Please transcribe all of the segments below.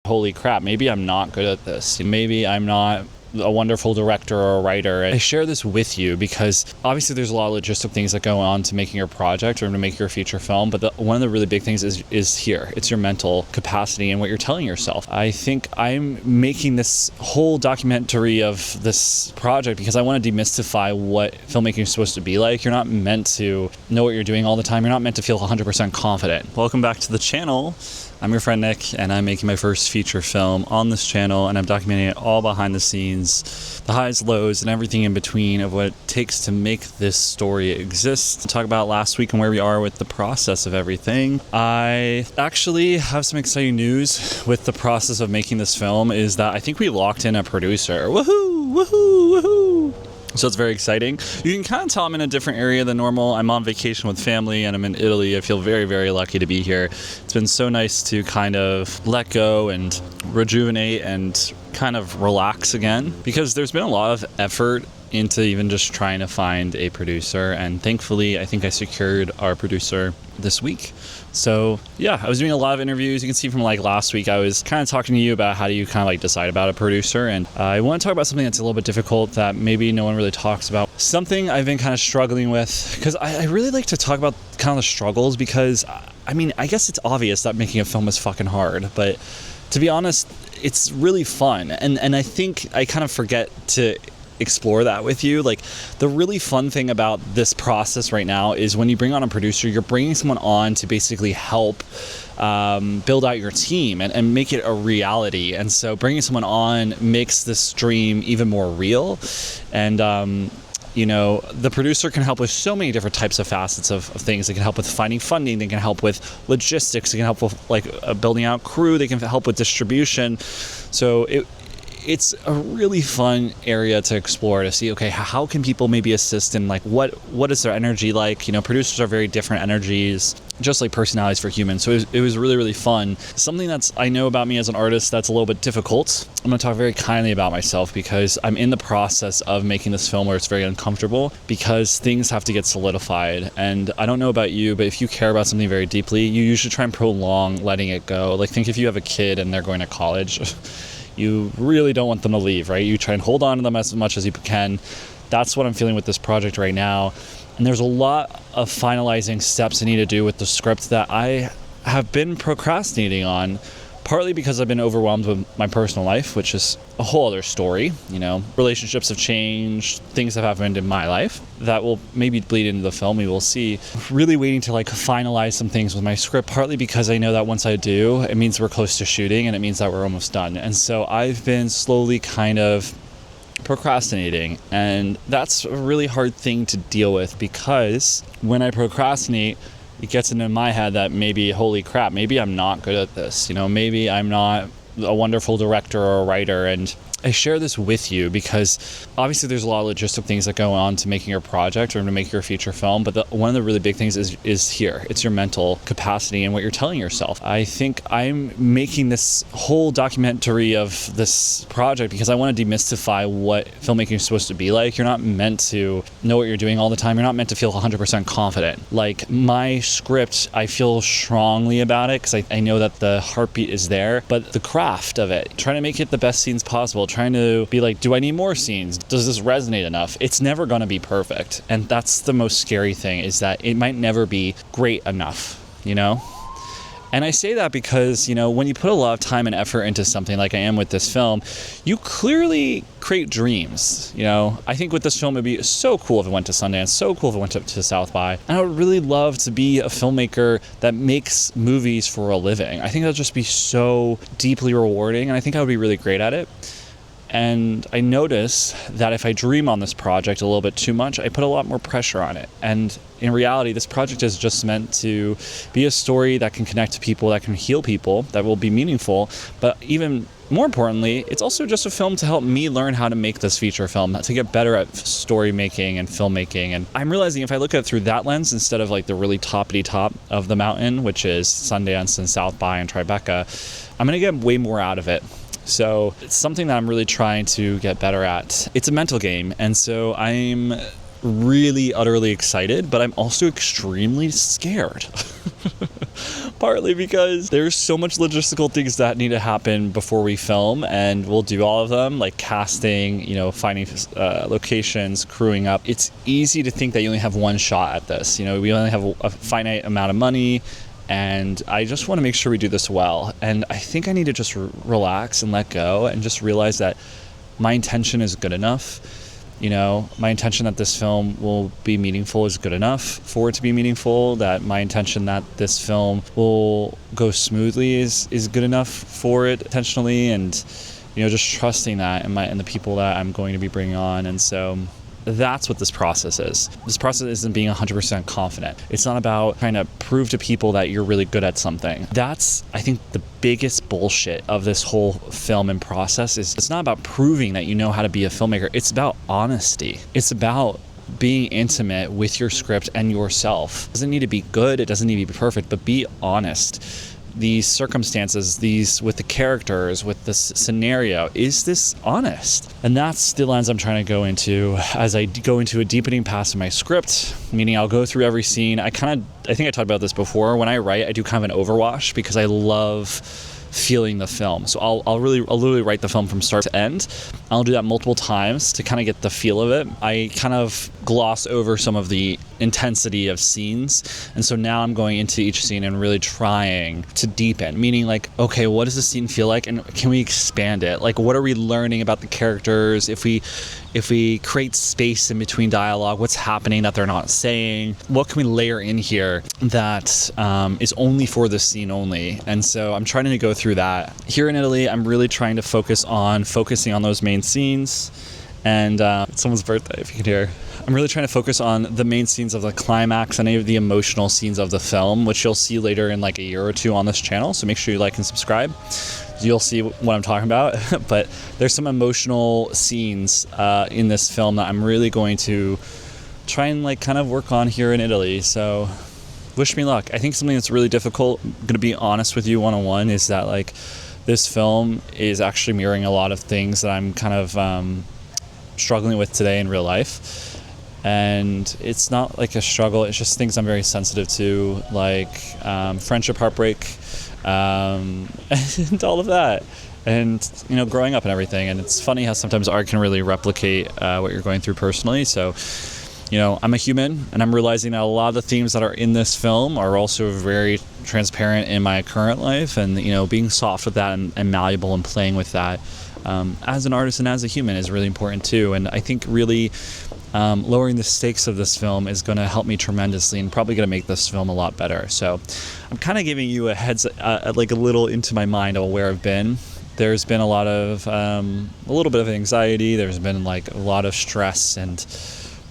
holy crap, maybe I'm not good at this. Maybe I'm not a wonderful director or a writer. I share this with you because obviously there's a lot of logistic things that go on to making your project or to make your feature film, but one of the really big things is here. It's your mental capacity and what you're telling yourself. I think I'm making this whole documentary of this project because I want to demystify what filmmaking is supposed to be like. You're not meant to know what you're doing all the time. You're not meant to feel 100% confident. Welcome back to the channel. I'm your friend Nick, and I'm making my first feature film on this channel, and I'm documenting it all behind the scenes, the highs, lows, and everything in between of what it takes to make this story exist. To talk about last week and where we are with the process of everything. I actually have some exciting news with the process of making this film is that I think we locked in a producer. Woohoo! Woohoo! Woohoo! So it's very exciting. You can kind of tell I'm in a different area than normal. I'm on vacation with family and I'm in Italy. I feel very, very lucky to be here. It's been so nice to kind of let go and rejuvenate and kind of relax again because there's been a lot of effort into even just trying to find a producer, and thankfully I think I secured our producer this week. So yeah, I was doing a lot of interviews. You can see from like last week I was kind of talking to you about how do you kind of like decide about a producer, and I want to talk about something that's a little bit difficult that maybe no one really talks about. Something I've been kind of struggling with because I really like to talk about kind of the struggles because I mean I guess it's obvious that making a film is fucking hard, but to be honest it's really fun, and I think I kind of forget to explore that with you. Like the really fun thing about this process right now is when you bring on a producer, you're bringing someone on to basically help build out your team and make it a reality. And so bringing someone on makes this dream even more real. And you know, the producer can help with so many different types of facets of things. They can help with finding funding. They can help with logistics. They can help with like building out crew. They can help with distribution. So it's a really fun area to explore, to see, okay, how can people maybe assist in like what is their energy like? You know, producers are very different energies, just like personalities for humans. So it was really, really fun. Something that's I know about me as an artist that's a little bit difficult. I'm going to talk very kindly about myself because I'm in the process of making this film where it's very uncomfortable because things have to get solidified. And I don't know about you, but if you care about something very deeply, you usually try and prolong letting it go. Like think if you have a kid and they're going to college, you really don't want them to leave, right? You try and hold on to them as much as you can. That's what I'm feeling with this project right now. And there's a lot of finalizing steps I need to do with the script that I have been procrastinating on, partly because I've been overwhelmed with my personal life, which is a whole other story. You know, relationships have changed, things have happened in my life that will maybe bleed into the film, we will see. Really waiting to like finalize some things with my script, partly because I know that once I do, it means we're close to shooting and it means that we're almost done. And so I've been slowly kind of procrastinating, and that's a really hard thing to deal with because when I procrastinate, it gets into my head that maybe, holy crap, maybe I'm not good at this. You know, maybe I'm not a wonderful director or a writer. And I share this with you because obviously there's a lot of logistic things that go on to making your project or to make your feature film, but one of the really big things is here. It's your mental capacity and what you're telling yourself. I think I'm making this whole documentary of this project because I want to demystify what filmmaking is supposed to be like. You're not meant to know what you're doing all the time. You're not meant to feel 100% confident. Like my script, I feel strongly about it because I know that the heartbeat is there, but the craft of it, trying to make it the best scenes possible, trying to be like, do I need more scenes? Does this resonate enough? It's never going to be perfect. And that's the most scary thing, is that it might never be great enough, you know? And I say that because, you know, when you put a lot of time and effort into something like I am with this film, you clearly create dreams. You know, I think with this film, it'd be so cool if it went to Sundance, so cool if it went to South by. And I would really love to be a filmmaker that makes movies for a living. I think that'd just be so deeply rewarding, and I think I would be really great at it. And I notice that if I dream on this project a little bit too much, I put a lot more pressure on it. And in reality, this project is just meant to be a story that can connect to people, that can heal people, that will be meaningful. But even more importantly, it's also just a film to help me learn how to make this feature film, to get better at story making and filmmaking. And I'm realizing if I look at it through that lens, instead of like the really toppity top of the mountain, which is Sundance and South by and Tribeca, I'm going to get way more out of it. So it's something that I'm really trying to get better at. It's a mental game, and so I'm really utterly excited, but I'm also extremely scared. Partly because there's so much logistical things that need to happen before we film, and we'll do all of them, like casting, finding locations, crewing up. It's easy to think that you only have one shot at this. We only have a finite amount of money, and I just want to make sure we do this well. And I think I need to just relax and let go and just realize that my intention is good enough. My intention that this film will be meaningful is good enough for it to be meaningful, that my intention that this film will go smoothly is good enough for it intentionally, and, just trusting that in the people that I'm going to be bringing on. And so that's what this process is. This process isn't being 100% confident. It's not about trying to prove to people that you're really good at something. That's, I think, the biggest bullshit of this whole film and process is it's not about proving that you know how to be a filmmaker. It's about honesty. It's about being intimate with your script and yourself. It doesn't need to be good. It doesn't need to be perfect, but be honest. These circumstances, with the characters, with this scenario, is this honest? And that's the lens I'm trying to go into as I go into a deepening pass of my script, meaning I'll go through every scene. I think I talked about this before. When I write, I do kind of an overwash because I love feeling the film. So I'll literally write the film from start to end. I'll do that multiple times to kind of get the feel of it. I kind of gloss over some of the intensity of scenes. And so now I'm going into each scene and really trying to deepen, meaning like, okay, what does the scene feel like? And can we expand it? Like, what are we learning about the characters? If we create space in between dialogue, what's happening that they're not saying? What can we layer in here that is only for this scene only? And so I'm trying to go through that. Here in Italy, I'm really trying to focusing on those main scenes. And it's someone's birthday, if you can hear. I'm really trying to focus on the main scenes of the climax and any of the emotional scenes of the film, which you'll see later in like a year or two on this channel. So make sure you like and subscribe. You'll see what I'm talking about. But there's some emotional scenes in this film that I'm really going to try and like kind of work on here in Italy. So wish me luck. I think something that's really difficult, I'm going to be honest with you one-on-one, is that like this film is actually mirroring a lot of things that I'm kind of struggling with today in real life. And it's not like a struggle, it's just things I'm very sensitive to, like friendship, heartbreak, and all of that, and growing up and everything. And it's funny how sometimes art can really replicate what you're going through personally. So I'm a human, and I'm realizing that a lot of the themes that are in this film are also very transparent in my current life, and being soft with that and malleable and playing with that as an artist and as a human is really important too. And I think really lowering the stakes of this film is going to help me tremendously, and probably going to make this film a lot better. So I'm kind of giving you like a little into my mind of where I've been. There's been a little bit of anxiety. There's been like a lot of stress and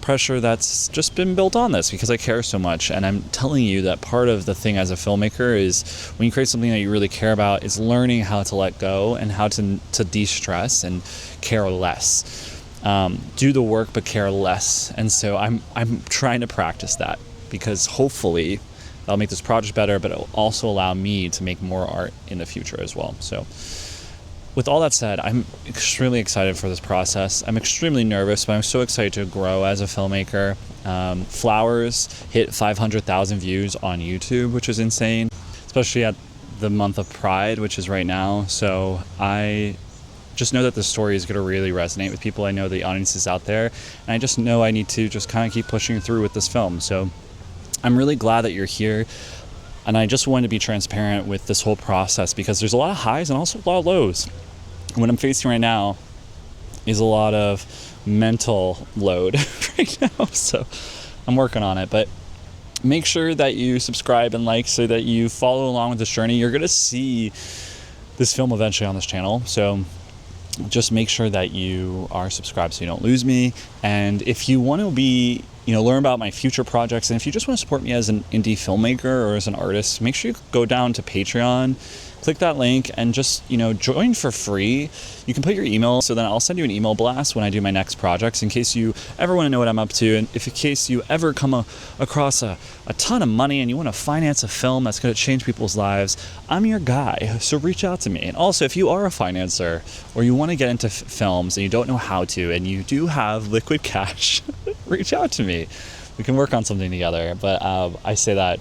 pressure that's just been built on this because I care so much. And I'm telling you that part of the thing as a filmmaker is when you create something that you really care about is learning how to let go and how to de-stress and care less. Do the work but care less. And so I'm trying to practice that, because hopefully that'll make this project better, but it'll also allow me to make more art in the future as well. So with all that said, I'm extremely excited for this process. I'm extremely nervous, but I'm so excited to grow as a filmmaker. Flowers hit 500,000 views on YouTube, which is insane, especially at the month of Pride, which is right now. So I just know that the story is going to really resonate with people. I know the audience is out there, and I just know I need to just kind of keep pushing through with this film. So I'm really glad that you're here, and I just wanted to be transparent with this whole process because there's a lot of highs and also a lot of lows. What I'm facing right now is a lot of mental load right now, so I'm working on it. But make sure that you subscribe and like so that you follow along with this journey. You're going to see this film eventually on this channel, so just make sure that you are subscribed so you don't lose me. And if you want to be, learn about my future projects, and if you just want to support me as an indie filmmaker or as an artist, make sure you go down to Patreon, click that link, and just, join for free. You can put your email, so then I'll send you an email blast when I do my next projects in case you ever want to know what I'm up to. And if in case you ever come across a ton of money and you want to finance a film that's going to change people's lives, I'm your guy. So reach out to me. And also, if you are a financer or you want to get into films and you don't know how to, and you do have liquid cash, reach out to me. We can work on something together. But I say that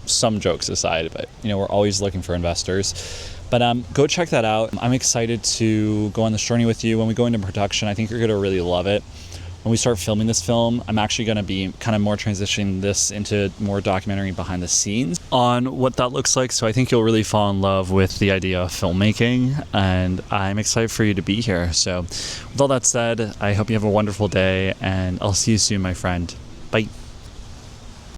some jokes aside, but we're always looking for investors. But go check that out. I'm excited to go on this journey with you. When we go into production, I think you're going to really love it. When we start filming this film, I'm actually going to be kind of more transitioning this into more documentary behind the scenes on what that looks like. So I think you'll really fall in love with the idea of filmmaking, and I'm excited for you to be here. So with all that said, I hope you have a wonderful day, and I'll see you soon, my friend. Bye.